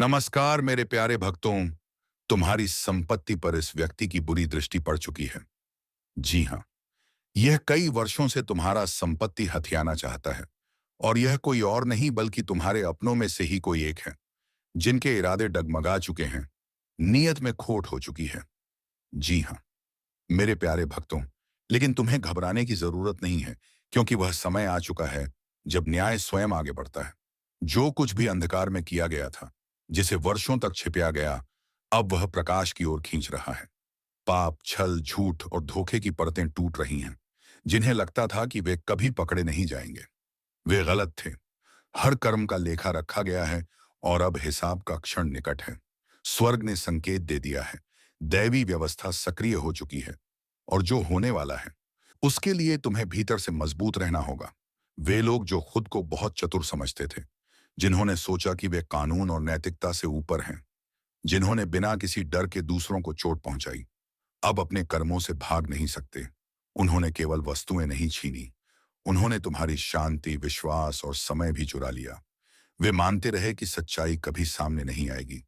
नमस्कार मेरे प्यारे भक्तों। तुम्हारी संपत्ति पर इस व्यक्ति की बुरी दृष्टि पड़ चुकी है। जी हाँ, यह कई वर्षों से तुम्हारा संपत्ति हथियाना चाहता है और यह कोई और नहीं बल्कि तुम्हारे अपनों में से ही कोई एक है, जिनके इरादे डगमगा चुके हैं, नीयत में खोट हो चुकी है। जी हाँ, मेरे प्यारे भक्तों, लेकिन तुम्हें घबराने की जरूरत नहीं है, क्योंकि वह समय आ चुका है जब न्याय स्वयं आगे बढ़ता है। जो कुछ भी अंधकार में किया गया था, जिसे वर्षों तक छिपाया गया, अब वह प्रकाश की ओर खींच रहा है। पाप, छल, झूठ और धोखे की परतें टूट रही हैं, जिन्हें लगता था कि वे कभी पकड़े नहीं जाएंगे। वे गलत थे। हर कर्म का लेखा रखा गया है और अब हिसाब का क्षण निकट है। स्वर्ग ने संकेत दे दिया है। दैवी व्यवस्था सक्रिय हो चुकी है और जो होने वाला है, उसके लिए तुम्हें भीतर से मजबूत रहना होगा। वे लोग जो खुद को बहुत चतुर समझते थे, जिन्होंने सोचा कि वे कानून और नैतिकता से ऊपर हैं, जिन्होंने बिना किसी डर के दूसरों को चोट पहुंचाई, अब अपने कर्मों से भाग नहीं सकते। उन्होंने केवल वस्तुएं नहीं छीनी, उन्होंने तुम्हारी शांति, विश्वास और समय भी चुरा लिया। वे मानते रहे कि सच्चाई कभी सामने नहीं आएगी,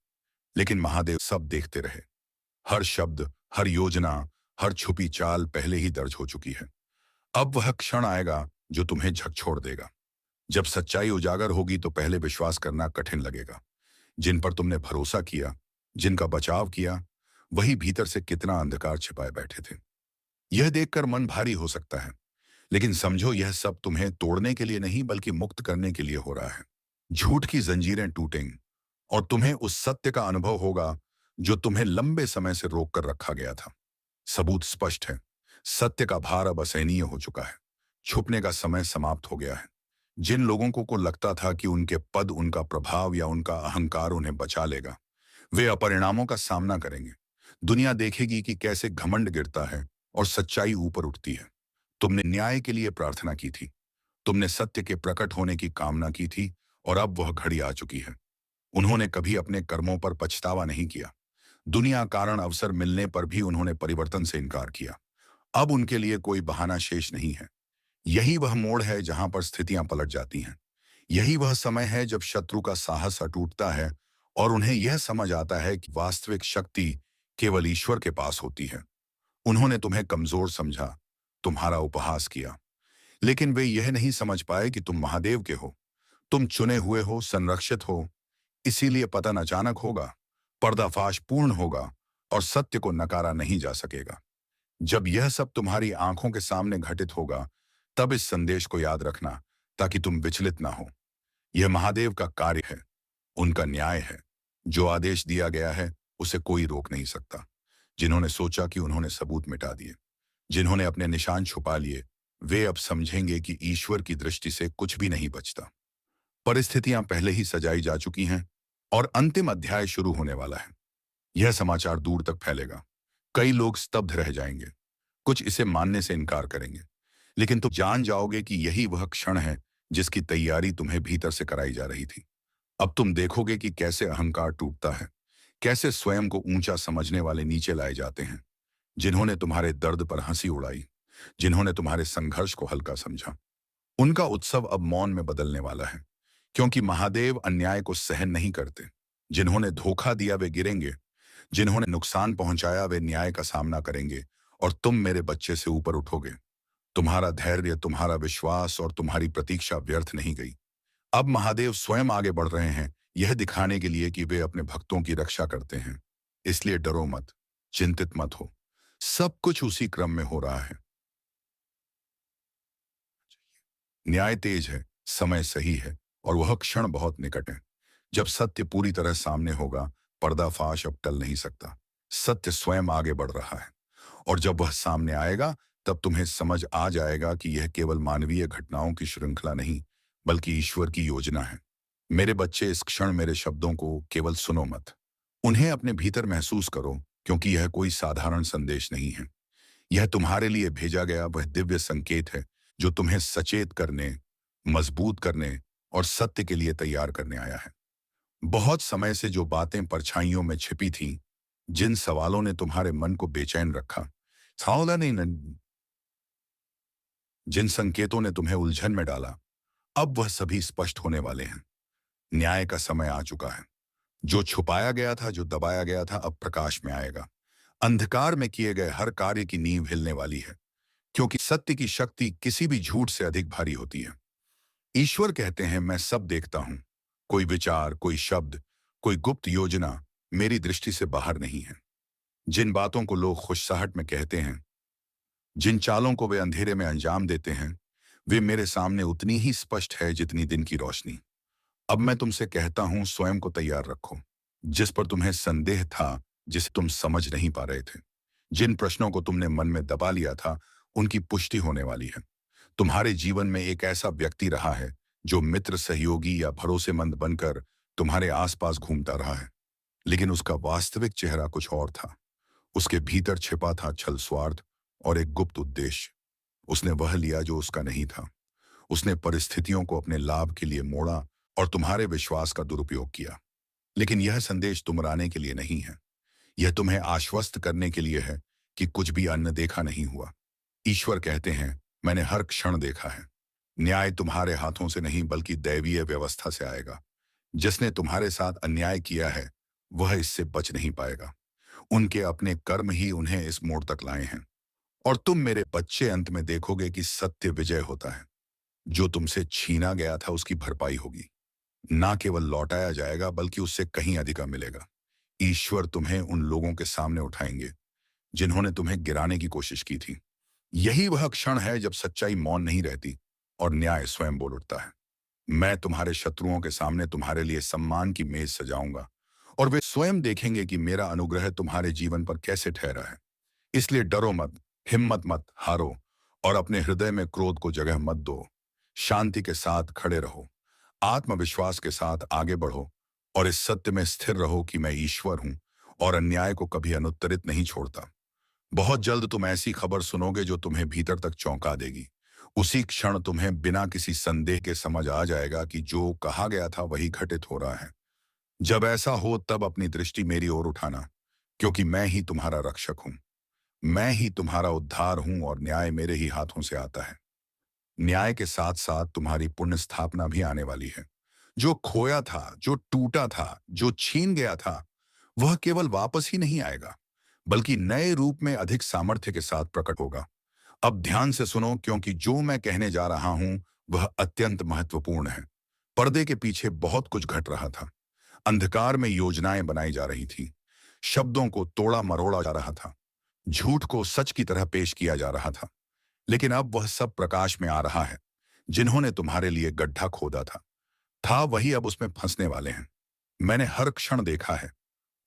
लेकिन महादेव सब देखते रहे। हर शब्द, हर योजना, हर छुपी चाल पहले ही दर्ज हो चुकी है। अब वह क्षण आएगा जो तुम्हें झकझोर देगा। जब सच्चाई उजागर होगी तो पहले विश्वास करना कठिन लगेगा। जिन पर तुमने भरोसा किया, जिनका बचाव किया, वही भीतर से कितना अंधकार छिपाए बैठे थे। यह देखकर मन भारी हो सकता है, लेकिन समझो यह सब तुम्हें तोड़ने के लिए नहीं बल्कि मुक्त करने के लिए हो रहा है। झूठ की जंजीरें टूटेंगी और तुम्हें उस सत्य का अनुभव होगा जो तुम्हें लंबे समय से रोक कर रखा गया था। सबूत स्पष्ट है। सत्य का भार अब असहनीय हो चुका है। छुपने का समय समाप्त हो गया है। जिन लोगों को लगता था कि उनके पद, उनका प्रभाव या उनका अहंकार उन्हें बचा लेगा, वे अपरिणामों का सामना करेंगे। दुनिया देखेगी कि कैसे घमंड गिरता है और सच्चाई ऊपर उठती है। तुमने न्याय के लिए प्रार्थना की थी, तुमने सत्य के प्रकट होने की कामना की थी, और अब वह घड़ी आ चुकी है। उन्होंने कभी अपने कर्मों पर पछतावा नहीं किया। दुनिया कारण अवसर मिलने पर भी उन्होंने परिवर्तन से इनकार किया। अब उनके लिए कोई बहाना शेष नहीं है। यही वह मोड़ है जहां पर स्थितियां पलट जाती हैं। यही वह समय है जब शत्रु का साहस टूटता है और उन्हें यह समझ आता है कि वास्तविक शक्ति केवल ईश्वर के पास होती है। उन्होंने तुम्हें कमजोर समझा, तुम्हारा उपहास किया, लेकिन वे यह नहीं समझ पाए कि तुम महादेव के हो। तुम चुने हुए हो, संरक्षित हो। इसीलिए पतन अचानक होगा, पर्दाफाश पूर्ण होगा और सत्य को नकारा नहीं जा सकेगा। जब यह सब तुम्हारी आंखों के सामने घटित होगा, तब इस संदेश को याद रखना, ताकि तुम विचलित ना हो। यह महादेव का कार्य है, उनका न्याय है। जो आदेश दिया गया है, उसे कोई रोक नहीं सकता। जिन्होंने सोचा कि उन्होंने सबूत मिटा दिए, जिन्होंने अपने निशान छुपा लिए, वे अब समझेंगे कि ईश्वर की दृष्टि से कुछ भी नहीं बचता। परिस्थितियां पहले ही सजाई जा चुकी हैं और अंतिम अध्याय शुरू होने वाला है। यह समाचार दूर तक फैलेगा। कई लोग स्तब्ध रह जाएंगे, कुछ इसे मानने से इनकार करेंगे, लेकिन तुम जान जाओगे कि यही वह क्षण है जिसकी तैयारी तुम्हें भीतर से कराई जा रही थी। अब तुम देखोगे कि कैसे अहंकार टूटता है, कैसे स्वयं को ऊंचा समझने वाले नीचे लाए जाते हैं। जिन्होंने तुम्हारे दर्द पर हंसी उड़ाई, जिन्होंने तुम्हारे संघर्ष को हल्का समझा, उनका उत्सव अब मौन में बदलने वाला है, क्योंकि महादेव अन्याय को सहन नहीं करते। जिन्होंने धोखा दिया वे गिरेंगे, जिन्होंने नुकसान पहुंचाया वे न्याय का सामना करेंगे, और तुम मेरे बच्चे से ऊपर उठोगे। तुम्हारा धैर्य, तुम्हारा विश्वास और तुम्हारी प्रतीक्षा व्यर्थ नहीं गई। अब महादेव स्वयं आगे बढ़ रहे हैं, यह दिखाने के लिए कि वे अपने भक्तों की रक्षा करते हैं। इसलिए डरो मत, चिंतित मत हो। सब कुछ उसी क्रम में हो रहा है। न्याय तेज है, समय सही है, और वह क्षण बहुत निकट है। जब सत्य पूरी तरह सामने होगा, पर्दाफाश अब टल नहीं सकता। सत्य स्वयं आगे बढ़ रहा है, और जब वह सामने आएगा, तब तुम्हें समझ आ जाएगा कि यह केवल मानवीय घटनाओं की श्रृंखला नहीं, बल्कि ईश्वर की योजना है। मेरे बच्चे, इस क्षण मेरे शब्दों को केवल सुनो मत, उन्हें अपने भीतर महसूस करो, क्योंकि यह कोई साधारण संदेश नहीं है। यह तुम्हारे लिए भेजा गया वह दिव्य संकेत है जो तुम्हें सचेत करने, मजबूत करने और सत्य के लिए तैयार करने आया है। बहुत समय से जो बातें परछाइयों में छिपी थीं, जिन सवालों ने तुम्हारे मन को बेचैन रखा, सावधान नहीं जिन संकेतों ने तुम्हें उलझन में डाला, अब वह सभी स्पष्ट होने वाले हैं। न्याय का समय आ चुका है। जो छुपाया गया था, जो दबाया गया था, अब प्रकाश में आएगा। अंधकार में किए गए हर कार्य की नींव हिलने वाली है, क्योंकि सत्य की शक्ति किसी भी झूठ से अधिक भारी होती है। ईश्वर कहते हैं, मैं सब देखता हूं। कोई विचार, कोई शब्द, कोई गुप्त योजना मेरी दृष्टि से बाहर नहीं है। जिन बातों को लोग खुशसाहट में कहते हैं, जिन चालों को वे अंधेरे में अंजाम देते हैं, वे मेरे सामने उतनी ही स्पष्ट है जितनी दिन की रोशनी। अब मैं तुमसे कहता हूं, स्वयं को तैयार रखो। जिस पर तुम्हें संदेह था, जिसे तुम समझ नहीं पा रहे थे, जिन प्रश्नों को तुमने मन में दबा लिया था, उनकी पुष्टि होने वाली है। तुम्हारे जीवन में एक ऐसा व्यक्ति रहा है जो मित्र, सहयोगी या भरोसेमंद बनकर तुम्हारे आसपास घूमता रहा है, लेकिन उसका वास्तविक चेहरा कुछ और था। उसके भीतर छिपा था छल, स्वार्थ और एक गुप्त उद्देश्य। उसने वह लिया जो उसका नहीं था। उसने परिस्थितियों को अपने लाभ के लिए मोड़ा और तुम्हारे विश्वास का दुरुपयोग किया। लेकिन यह संदेश तुमराने के लिए नहीं है। यह तुम्हें आश्वस्त करने के लिए है कि कुछ भी अन्न देखा नहीं हुआ। ईश्वर कहते हैं, मैंने हर क्षण देखा है। न्याय तुम्हारे हाथों से नहीं बल्कि दैवीय व्यवस्था से आएगा। जिसने तुम्हारे साथ अन्याय किया है, वह इससे बच नहीं पाएगा। उनके अपने कर्म ही उन्हें इस मोड़ तक लाए हैं। और तुम मेरे बच्चे, अंत में देखोगे कि सत्य विजय होता है। जो तुमसे छीना गया था उसकी भरपाई होगी। ना केवल लौटाया जाएगा बल्कि उससे कहीं अधिका मिलेगा। ईश्वर तुम्हें उन लोगों के सामने उठाएंगे जिन्होंने तुम्हें गिराने की कोशिश की थी। यही वह क्षण है जब सच्चाई मौन नहीं रहती और न्याय स्वयं बोल उठता है। मैं तुम्हारे शत्रुओं के सामने तुम्हारे लिए सम्मान की मेज सजाऊंगा और वे स्वयं देखेंगे कि मेरा अनुग्रह तुम्हारे जीवन पर कैसे ठहरा है। इसलिए डरो मत, हिम्मत मत हारो और अपने हृदय में क्रोध को जगह मत दो। शांति के साथ खड़े रहो, आत्मविश्वास के साथ आगे बढ़ो और इस सत्य में स्थिर रहो कि मैं ईश्वर हूं और अन्याय को कभी अनुत्तरित नहीं छोड़ता। बहुत जल्द तुम ऐसी खबर सुनोगे जो तुम्हें भीतर तक चौंका देगी। उसी क्षण तुम्हें बिना किसी संदेह के समझ आ जाएगा कि जो कहा गया था वही घटित हो रहा है। जब ऐसा हो तब अपनी दृष्टि मेरी ओर उठाना, क्योंकि मैं ही तुम्हारा रक्षक हूं। मैं ही तुम्हारा उद्धार हूं और न्याय मेरे ही हाथों से आता है। न्याय के साथ साथ तुम्हारी पुण्य स्थापना भी आने वाली है। जो खोया था, जो टूटा था, जो छीन गया था, वह केवल वापस ही नहीं आएगा बल्कि नए रूप में अधिक सामर्थ्य के साथ प्रकट होगा। अब ध्यान से सुनो, क्योंकि जो मैं कहने जा रहा हूं वह अत्यंत महत्वपूर्ण है। पर्दे के पीछे बहुत कुछ घट रहा था। अंधकार में योजनाएं बनाई जा रही थी, शब्दों को तोड़ा मरोड़ा जा रहा था, झूठ को सच की तरह पेश किया जा रहा था। लेकिन अब वह सब प्रकाश में आ रहा है। जिन्होंने तुम्हारे लिए गड्ढा खोदा था वही अब उसमें फंसने वाले हैं। मैंने हर क्षण देखा है।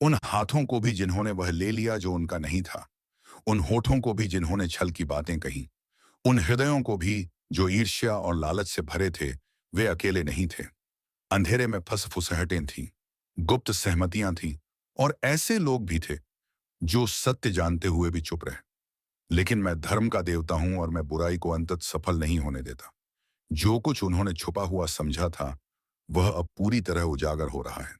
उन हाथों को भी जिन्होंने वह ले लिया जो उनका नहीं था, उन होठों को भी जिन्होंने छल की बातें कही, उन हृदयों को भी जो ईर्ष्या और लालच से भरे थे। वे अकेले नहीं थे। अंधेरे में फुसहटें थीं, गुप्त सहमतियां थीं और ऐसे लोग भी थे जो सत्य जानते हुए भी चुप रहे। लेकिन मैं धर्म का देवता हूं और मैं बुराई को अंततः सफल नहीं होने देता। जो कुछ उन्होंने छुपा हुआ समझा था वह अब पूरी तरह उजागर हो रहा है।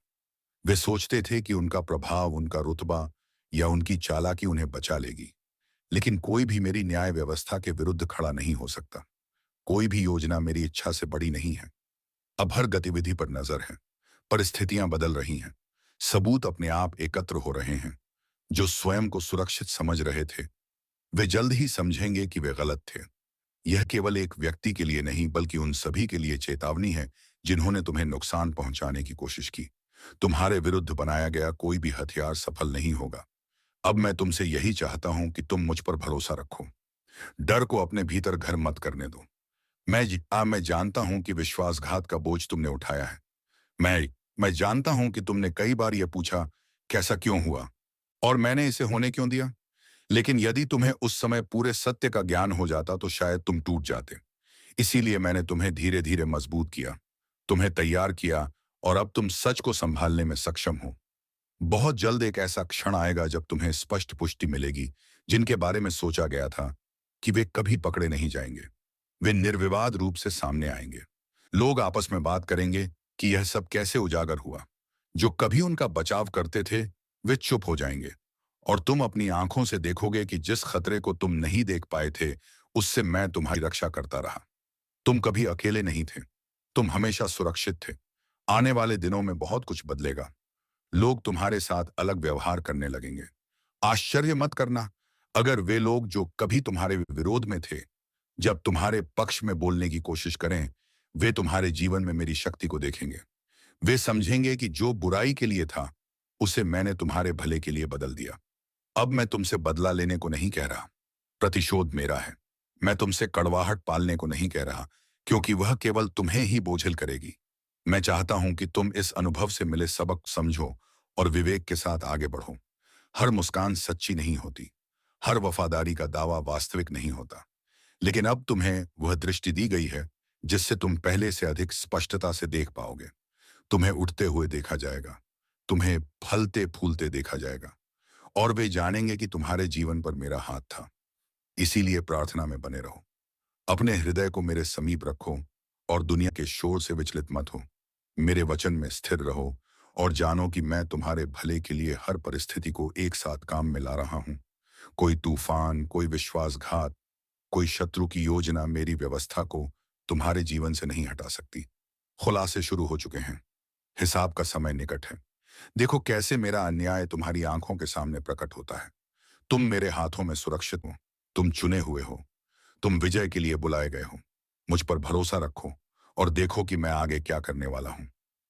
वे सोचते थे कि उनका प्रभाव, उनका रुतबा या उनकी चालाकी उन्हें बचा लेगी। लेकिन कोई भी मेरी न्याय व्यवस्था के विरुद्ध खड़ा नहीं हो सकता। कोई भी योजना मेरी इच्छा से बड़ी नहीं है। अब हर गतिविधि पर नजर है। परिस्थितियां बदल रही हैं। सबूत अपने आप एकत्र हो रहे हैं। जो स्वयं को सुरक्षित समझ रहे थे वे जल्द ही समझेंगे कि वे गलत थे। यह केवल एक व्यक्ति के लिए नहीं बल्कि उन सभी के लिए चेतावनी है जिन्होंने तुम्हें नुकसान पहुंचाने की कोशिश की। तुम्हारे विरुद्ध बनाया गया कोई भी हथियार सफल नहीं होगा। अब मैं तुमसे यही चाहता हूं कि तुम मुझ पर भरोसा रखो। डर को अपने भीतर घर मत करने दो। मैं जानता हूं कि विश्वासघात का बोझ तुमने उठाया है। मैं जानता हूं कि तुमने कई बार यह पूछा, कैसा क्यों हुआ और मैंने इसे होने क्यों दिया। लेकिन यदि तुम्हें उस समय पूरे सत्य का ज्ञान हो जाता तो शायद तुम टूट जाते। इसीलिए मैंने तुम्हें धीरे धीरे मजबूत किया, तुम्हें तैयार किया और अब तुम सच को संभालने में सक्षम हो। बहुत जल्द एक ऐसा क्षण आएगा जब तुम्हें स्पष्ट पुष्टि मिलेगी। जिनके बारे में सोचा गया था कि वे कभी पकड़े नहीं जाएंगे, वे निर्विवाद रूप से सामने आएंगे। लोग आपस में बात करेंगे कि यह सब कैसे उजागर हुआ। जो कभी उनका बचाव करते थे वे चुप हो जाएंगे और तुम अपनी आंखों से देखोगे कि जिस खतरे को तुम नहीं देख पाए थे उससे मैं तुम्हारी रक्षा करता रहा। तुम कभी अकेले नहीं थे, तुम हमेशा सुरक्षित थे। आने वाले दिनों में बहुत कुछ बदलेगा। लोग तुम्हारे साथ अलग व्यवहार करने लगेंगे। आश्चर्य मत करना अगर वे लोग जो कभी तुम्हारे विरोध में थे, जब तुम्हारे पक्ष में बोलने की कोशिश करें, वे तुम्हारे जीवन में मेरी शक्ति को देखेंगे। वे समझेंगे कि जो बुराई के लिए था, उसे मैंने तुम्हारे भले के लिए बदल दिया। अब मैं तुमसे बदला लेने को नहीं कह रहा, प्रतिशोध मेरा है। मैं तुमसे कड़वाहट पालने को नहीं कह रहा, क्योंकि वह केवल तुम्हें ही बोझिल करेगी। मैं चाहता हूं कि तुम इस अनुभव से मिले सबक समझो और विवेक के साथ आगे बढ़ो। हर मुस्कान सच्ची नहीं होती, हर वफादारी का दावा वास्तविक नहीं होता। लेकिन अब तुम्हें वह दृष्टि दी गई है जिससे तुम पहले से अधिक स्पष्टता से देख पाओगे। तुम्हें उठते हुए देखा जाएगा, तुम्हें फलते फूलते देखा जाएगा, और वे जानेंगे कि तुम्हारे जीवन पर मेरा हाथ था। इसीलिए प्रार्थना में बने रहो, अपने हृदय को मेरे समीप रखो और दुनिया के शोर से विचलित मत हो। मेरे वचन में स्थिर रहो और जानो कि मैं तुम्हारे भले के लिए हर परिस्थिति को एक साथ काम में ला रहा हूं। कोई तूफान, कोई विश्वासघात, कोई शत्रु की योजना मेरी व्यवस्था को तुम्हारे जीवन से नहीं हटा सकती। खुलासे शुरू हो चुके हैं, हिसाब का समय निकट है। देखो कैसे मेरा अन्याय तुम्हारी आंखों के सामने प्रकट होता है। तुम मेरे हाथों में सुरक्षित हो, तुम चुने हुए हो, तुम विजय के लिए बुलाए गए हो। मुझ पर भरोसा रखो और देखो कि मैं आगे क्या करने वाला हूं।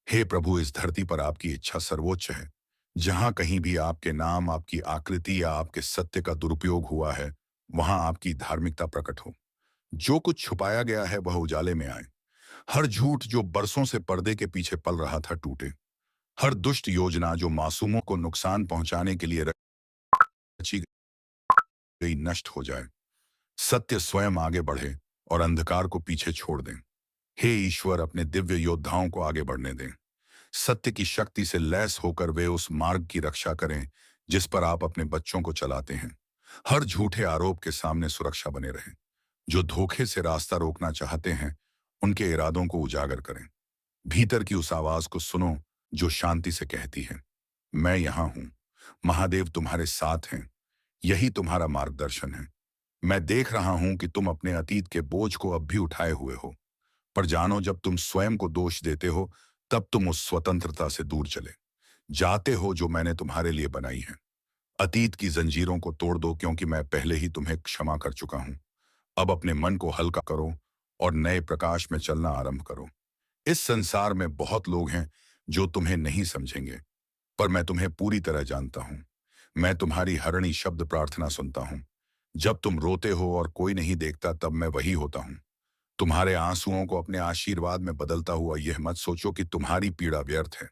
हे प्रभु, इस धरती पर आपकी इच्छा सर्वोच्च है। जहां कहीं भी आपके नाम, आपकी आकृति या आपके सत्य का दुरुपयोग हुआ है, वहां आपकी धार्मिकता प्रकट हो। जो कुछ छुपाया गया है वह उजाले में आए। हर झूठ जो बरसों से पर्दे के पीछे पल रहा था टूटे। हर दुष्ट योजना जो मासूमों को नुकसान पहुंचाने के लिए रची गई नष्ट हो जाए। सत्य स्वयं आगे बढ़े और अंधकार को पीछे छोड़ दें। हे ईश्वर, अपने दिव्य योद्धाओं को आगे बढ़ने दें। सत्य की शक्ति से लैस होकर वे उस मार्ग की रक्षा करें जिस पर आप अपने बच्चों को चलाते हैं। हर झूठे आरोप के सामने सुरक्षा बने रहें। जो धोखे से रास्ता रोकना चाहते हैं, उनके इरादों को उजागर करें। भीतर की उस आवाज को सुनो जो शांति से कहती है, मैं यहां हूं। महादेव तुम्हारे साथ हैं। यही तुम्हारा मार्गदर्शन है। मैं देख रहा हूं कि तुम अपने अतीत के बोझ को अब भी उठाए हुए हो, पर जानो जब तुम स्वयं को दोष देते हो, तब तुम उस स्वतंत्रता से दूर चले जाते हो जो मैंने तुम्हारे लिए बनाई है। अतीत की जंजीरों को तोड़ दो, क्योंकि मैं पहले ही तुम्हें क्षमा कर चुका हूं। अब अपने मन को हल्का करो और नए प्रकाश में चलना आरंभ करो। इस संसार में बहुत लोग हैं जो तुम्हें नहीं समझेंगे, पर मैं तुम्हें पूरी तरह जानता हूं। मैं तुम्हारी हरणी शब्द प्रार्थना सुनता हूं। जब तुम रोते हो और कोई नहीं देखता, तब मैं वही होता हूं। तुम्हारे आंसुओं को अपने आशीर्वाद में बदलता हुआ यह मत सोचो कि तुम्हारी पीड़ा व्यर्थ है।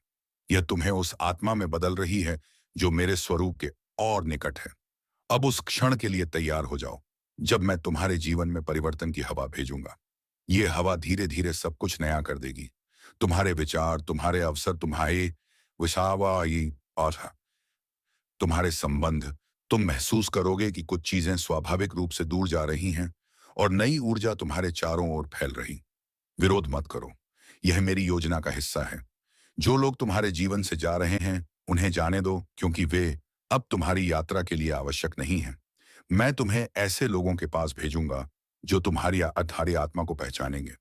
यह तुम्हें उस आत्मा में बदल रही है जो मेरे स्वरूप के और निकट है। अब उस क्षण के लिए तैयार हो जाओ जब मैं तुम्हारे जीवन में परिवर्तन की हवा भेजूंगा। ये हवा धीरे धीरे सब कुछ नया कर देगी। तुम्हारे विचार, तुम्हारे अवसर, तुम्हारे विसावाई और तुम्हारे संबंध। तुम महसूस करोगे कि कुछ चीजें स्वाभाविक रूप से दूर जा रही हैं और नई ऊर्जा तुम्हारे चारों ओर फैल रही। विरोध मत करो, यह मेरी योजना का हिस्सा है। जो लोग तुम्हारे जीवन से जा रहे हैं, उन्हें जाने दो, क्योंकि वे अब तुम्हारी यात्रा के लिए आवश्यक नहीं है। मैं तुम्हें ऐसे लोगों के पास भेजूंगा जो तुम्हारी अधारी आत्मा को पहचानेंगे,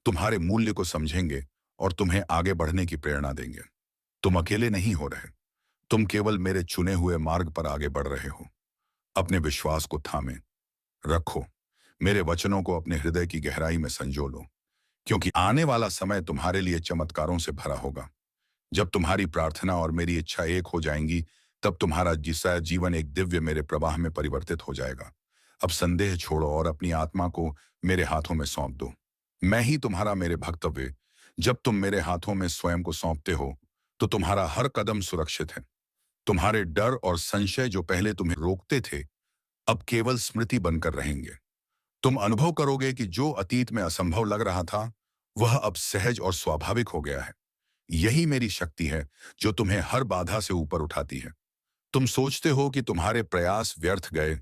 तुम्हारे मूल्य को समझेंगे और तुम्हें आगे बढ़ने की प्रेरणा देंगे। तुम अकेले नहीं हो रहे, तुम केवल मेरे चुने हुए मार्ग पर आगे बढ़ रहे हो। अपने विश्वास को थामे रखो, मेरे वचनों को अपने हृदय की गहराई में संजो लो, क्योंकि आने वाला समय तुम्हारे लिए चमत्कारों से भरा होगा। जब तुम्हारी प्रार्थना और मेरी इच्छा एक हो जाएंगी, तब तुम्हारा जिसा जीवन एक दिव्य मेरे प्रवाह में परिवर्तित हो जाएगा। अब संदेह छोड़ो और अपनी आत्मा को मेरे हाथों में सौंप दो। मैं ही तुम्हारा मेरे भक्तव्य। जब तुम मेरे हाथों में स्वयं को सौंपते हो, तो तुम्हारा हर कदम सुरक्षित है। तुम्हारे डर और संशय जो पहले तुम्हें रोकते थे, अब केवल स्मृति बनकर रहेंगे। तुम अनुभव करोगे कि जो अतीत में असंभव लग रहा था, वह अब सहज और स्वाभाविक हो गया है। यही मेरी शक्ति है जो तुम्हें हर बाधा से ऊपर उठाती है। तुम सोचते हो कि तुम्हारे प्रयास व्यर्थ गए,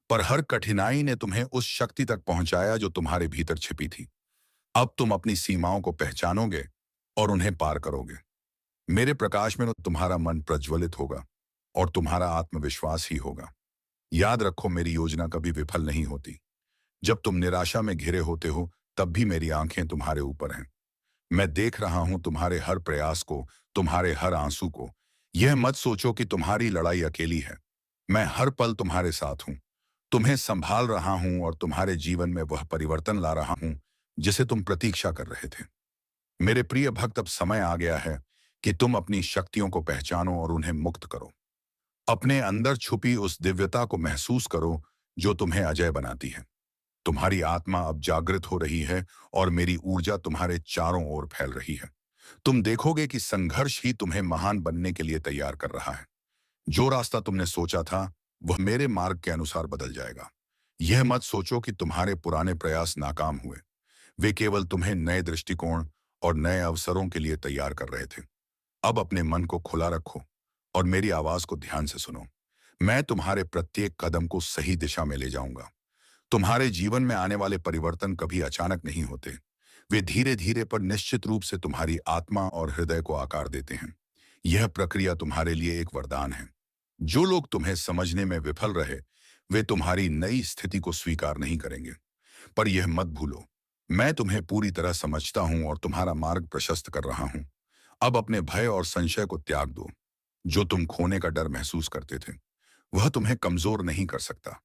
पर हर कठिनाई ने तुम्हें उस शक्ति तक पहुंचाया जो तुम्हारे भीतर छिपी थी। अब तुम अपनी सीमाओं को पहचानोगे और उन्हें पार करोगे। मेरे प्रकाश में तुम्हारा मन प्रज्वलित होगा और तुम्हारा आत्मविश्वास ही होगा। याद रखो, मेरी योजना कभी विफल नहीं होती। जब तुम निराशा में घिरे होते हो, तब भी मेरी आंखें तुम्हारे ऊपर हैं। मैं देख रहा हूं तुम्हारे हर प्रयास को, तुम्हारे हर आंसू को। यह मत सोचो कि तुम्हारी लड़ाई अकेली है। मैं हर पल तुम्हारे साथ हूं, तुम्हें संभाल रहा हूं और तुम्हारे जीवन में वह परिवर्तन ला रहा हूं जिसे तुम प्रतीक्षा कर रहे थे। मेरे प्रिय भक्त, अब समय आ गया है कि तुम अपनी शक्तियों को पहचानो और उन्हें मुक्त करो। अपने अंदर छुपी उस दिव्यता को महसूस करो जो तुम्हें अजय बनाती है। तुम्हारी आत्मा अब जागृत हो रही है और मेरी ऊर्जा तुम्हारे चारों ओर फैल रही है। तुम देखोगे कि संघर्ष ही तुम्हें महान बनने के लिए तैयार कर रहा है। जो रास्ता तुमने सोचा था वह मेरे मार्ग के अनुसार बदल जाएगा। यह मत सोचो कि तुम्हारे पुराने प्रयास नाकाम हुए। वे केवल तुम्हें नए दृष्टिकोण और नए अवसरों के लिए तैयार कर रहे थे। अब अपने मन को खुला रखो और मेरी आवाज को ध्यान से सुनो। मैं तुम्हारे प्रत्येक कदम को सही दिशा में ले जाऊंगा। तुम्हारे जीवन में आने वाले परिवर्तन कभी अचानक नहीं होते। वे धीरे धीरे पर निश्चित रूप से तुम्हारी आत्मा और हृदय को आकार देते हैं। यह प्रक्रिया तुम्हारे लिए एक वरदान है। जो लोग तुम्हें समझने में विफल रहे, वे तुम्हारी नई स्थिति को स्वीकार नहीं करेंगे। पर यह मत भूलो, मैं तुम्हें पूरी तरह समझता हूं और तुम्हारा मार्ग प्रशस्त कर रहा हूं। अब अपने भय और संशय को त्याग दो। जो तुम खोने का डर महसूस करते थे, वह तुम्हें कमजोर नहीं कर सकता।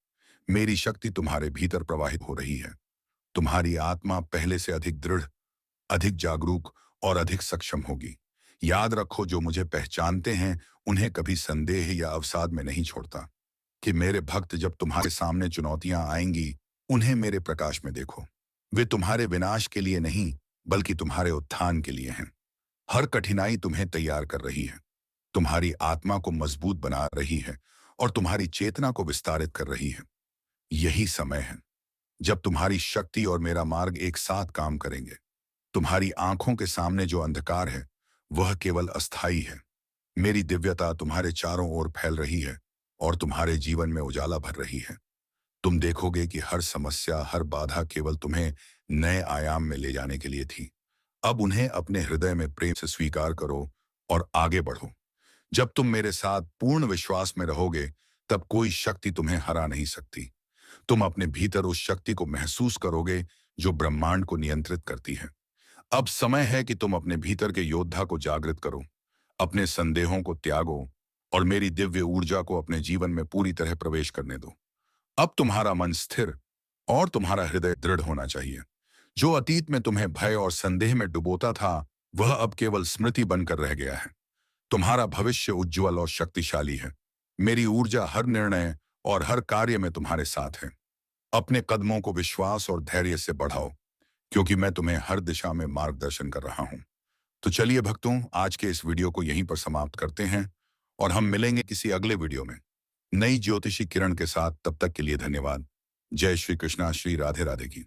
मेरी शक्ति तुम्हारे भीतर प्रवाहित हो रही है। तुम्हारी आत्मा पहले से अधिक दृढ़, अधिक जागरूक और अधिक सक्षम होगी। याद रखो, जो मुझे पहचानते हैं उन्हें कभी संदेह या अवसाद में नहीं छोड़ता। कि मेरे भक्त, जब तुम्हारे सामने चुनौतियां आएंगी, उन्हें मेरे प्रकाश में देखो। वे तुम्हारे विनाश के लिए नहीं, बल्कि तुम्हारे उत्थान के लिए हैं। हर कठिनाई तुम्हें तैयार कर रही है, तुम्हारी आत्मा को मजबूत बना रही है और तुम्हारी चेतना को विस्तारित कर रही है। यही समय है जब तुम्हारी शक्ति और मेरा मार्ग एक साथ काम करेंगे। तुम्हारी आंखों के सामने जो अंधकार है वह केवल अस्थाई है। मेरी दिव्यता तुम्हारे चारों ओर फैल रही है और तुम्हारे जीवन में उजाला भर रही है। तुम देखोगे कि हर समस्या, हर बाधा केवल तुम्हें नए आयाम में ले जाने के लिए थी। अब उन्हें अपने हृदय में प्रेम से स्वीकार करो और आगे बढ़ो। जब तुम मेरे साथ पूर्ण विश्वास में रहोगे, तब कोई शक्ति तुम्हें हरा नहीं सकती। तुम अपने भीतर उस शक्ति को महसूस करोगे जो ब्रह्मांड को नियंत्रित करती है। अब समय है कि तुम अपने भीतर के योद्धा को जागृत करो, अपने संदेहों को त्यागो और मेरी दिव्य ऊर्जा को अपने जीवन में पूरी तरह प्रवेश करने दो। अब तुम्हारा मन स्थिर और तुम्हारा हृदय दृढ़ होना चाहिए। जो अतीत में तुम्हें भय और संदेह में डुबोता था, वह अब केवल स्मृति बनकर रह गया है। तुम्हारा भविष्य उज्जवल और शक्तिशाली है। मेरी ऊर्जा हर निर्णय और हर कार्य में तुम्हारे साथ है। अपने कदमों को विश्वास और धैर्य से बढ़ाओ, क्योंकि मैं तुम्हें हर दिशा में मार्गदर्शन कर रहा हूं। तो चलिए भक्तों, आज के इस वीडियो को यहीं पर समाप्त करते हैं और हम मिलेंगे किसी अगले वीडियो में नई ज्योतिषी किरण के साथ। तब तक के लिए धन्यवाद। जय श्री कृष्णा, श्री राधे राधे की।